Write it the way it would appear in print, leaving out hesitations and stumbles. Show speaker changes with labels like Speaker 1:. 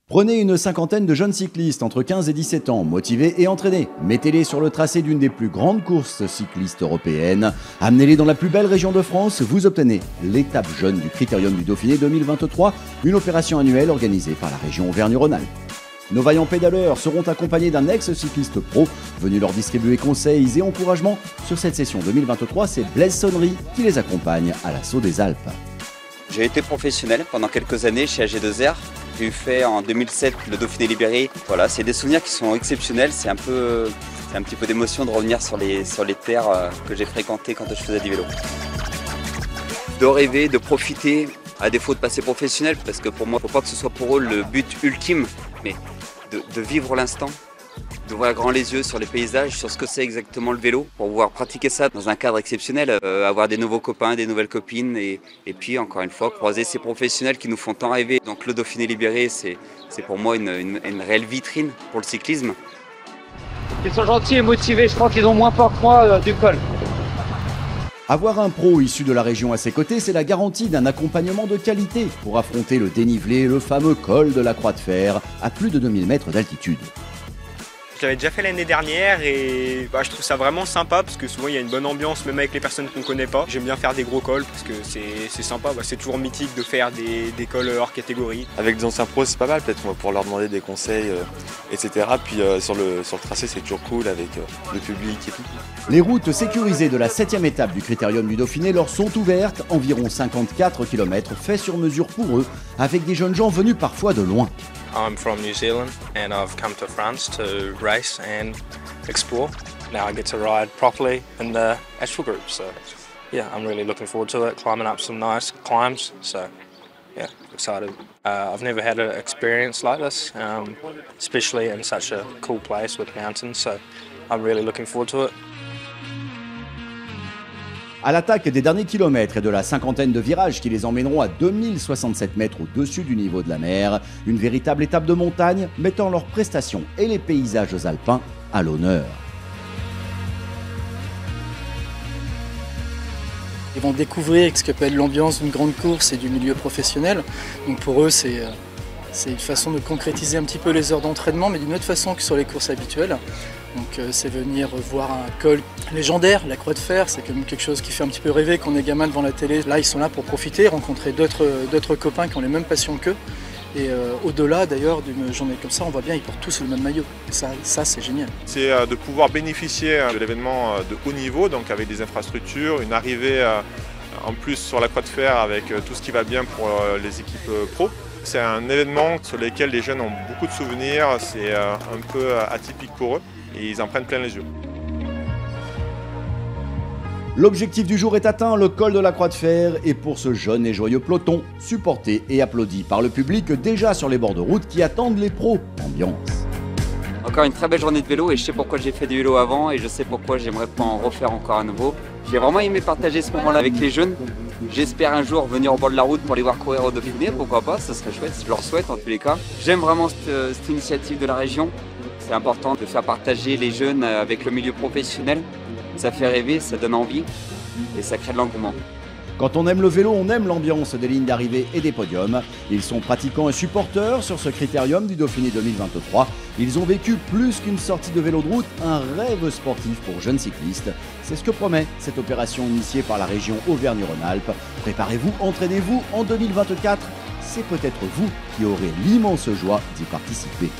Speaker 1: Prenez une cinquantaine de jeunes cyclistes entre 15 et 17 ans, motivés et entraînés. Mettez-les sur le tracé d'une des plus grandes courses cyclistes européennes. Amenez-les dans la plus belle région de France. Vous obtenez l'étape jeune du Critérium du Dauphiné 2023, une opération annuelle organisée par la région Auvergne-Rhône-Alpes. Nos vaillants pédaleurs seront accompagnés d'un ex-cycliste pro venu leur distribuer conseils et encouragements. Sur cette session 2023, c'est Blaise Sonnery qui les accompagne à l'assaut des Alpes.
Speaker 2: J'ai été professionnel pendant quelques années chez AG2R. J'ai fait en 2007 le Dauphiné Libéré. Voilà, c'est des souvenirs qui sont exceptionnels. C'est un petit peu d'émotion de revenir sur les terres que j'ai fréquentées quand je faisais du vélo. De rêver, de profiter, à défaut de passer professionnel, parce que pour moi, il ne faut pas que ce soit pour eux le but ultime, mais de vivre l'instant, d'ouvrir grand les yeux sur les paysages, sur ce que c'est exactement le vélo, pour pouvoir pratiquer ça dans un cadre exceptionnel, avoir des nouveaux copains, des nouvelles copines, et puis encore une fois, croiser ces professionnels qui nous font tant rêver. Donc le Dauphiné Libéré, c'est pour moi une réelle vitrine pour le cyclisme.
Speaker 3: Ils sont gentils et motivés, je crois qu'ils ont moins peur que moi du col.
Speaker 1: Avoir un pro issu de la région à ses côtés, c'est la garantie d'un accompagnement de qualité pour affronter le dénivelé, le fameux col de la Croix de Fer, à plus de 2000 mètres d'altitude.
Speaker 4: Je l'avais déjà fait l'année dernière et je trouve ça vraiment sympa parce que souvent il y a une bonne ambiance même avec les personnes qu'on ne connaît pas. J'aime bien faire des gros cols parce que c'est sympa, c'est toujours mythique de faire des cols hors catégorie.
Speaker 5: Avec des anciens pros c'est pas mal, peut-être pour leur demander des conseils, etc. Puis sur le tracé c'est toujours cool avec le public et tout.
Speaker 1: Les routes sécurisées de la 7e étape du Critérium du Dauphiné leur sont ouvertes, environ 54 km faits sur mesure pour eux, avec des jeunes gens venus parfois de loin.
Speaker 6: I'm from New Zealand and I've come to France to race and explore. Now I get to ride properly in the Asheville group, so yeah, I'm really looking forward to it, climbing up some nice climbs, so yeah, excited. I've never had an experience like this, especially in such a cool place with mountains, so I'm really looking forward to it.
Speaker 1: À l'attaque des derniers kilomètres et de la cinquantaine de virages qui les emmèneront à 2067 mètres au-dessus du niveau de la mer, une véritable étape de montagne mettant leurs prestations et les paysages alpins à l'honneur.
Speaker 7: Ils vont découvrir ce qu'appelle l'ambiance d'une grande course et du milieu professionnel. Donc pour eux, c'est une façon de concrétiser un petit peu les heures d'entraînement, mais d'une autre façon que sur les courses habituelles. Donc c'est venir voir un col légendaire, la Croix de Fer, c'est quand même quelque chose qui fait un petit peu rêver quand on est gamin devant la télé. Là, ils sont là pour profiter, rencontrer d'autres copains qui ont les mêmes passions qu'eux. Et au-delà d'ailleurs d'une journée comme ça, on voit bien, ils portent tous le même maillot. Et ça c'est génial.
Speaker 8: C'est de pouvoir bénéficier de l'événement de haut niveau, donc avec des infrastructures, une arrivée en plus sur la Croix de Fer avec tout ce qui va bien pour les équipes pro. C'est un événement sur lequel les jeunes ont beaucoup de souvenirs, c'est un peu atypique pour eux et ils en prennent plein les yeux.
Speaker 1: L'objectif du jour est atteint, le col de la Croix de Fer, et pour ce jeune et joyeux peloton, supporté et applaudi par le public déjà sur les bords de route qui attendent les pros. Ambiance.
Speaker 2: Encore une très belle journée de vélo et je sais pourquoi j'ai fait du vélo avant et je sais pourquoi j'aimerais pas en refaire encore à nouveau. J'ai vraiment aimé partager ce moment-là avec les jeunes. J'espère un jour venir au bord de la route pour les voir courir au Dauphiné, pourquoi pas, ce serait chouette, je leur souhaite en tous les cas. J'aime vraiment cette initiative de la région. C'est important de faire partager les jeunes avec le milieu professionnel. Ça fait rêver, ça donne envie et ça crée de l'engouement.
Speaker 1: Quand on aime le vélo, on aime l'ambiance des lignes d'arrivée et des podiums. Ils sont pratiquants et supporters sur ce Critérium du Dauphiné 2023. Ils ont vécu plus qu'une sortie de vélo de route, un rêve sportif pour jeunes cyclistes. C'est ce que promet cette opération initiée par la région Auvergne-Rhône-Alpes. Préparez-vous, entraînez-vous en 2024. C'est peut-être vous qui aurez l'immense joie d'y participer.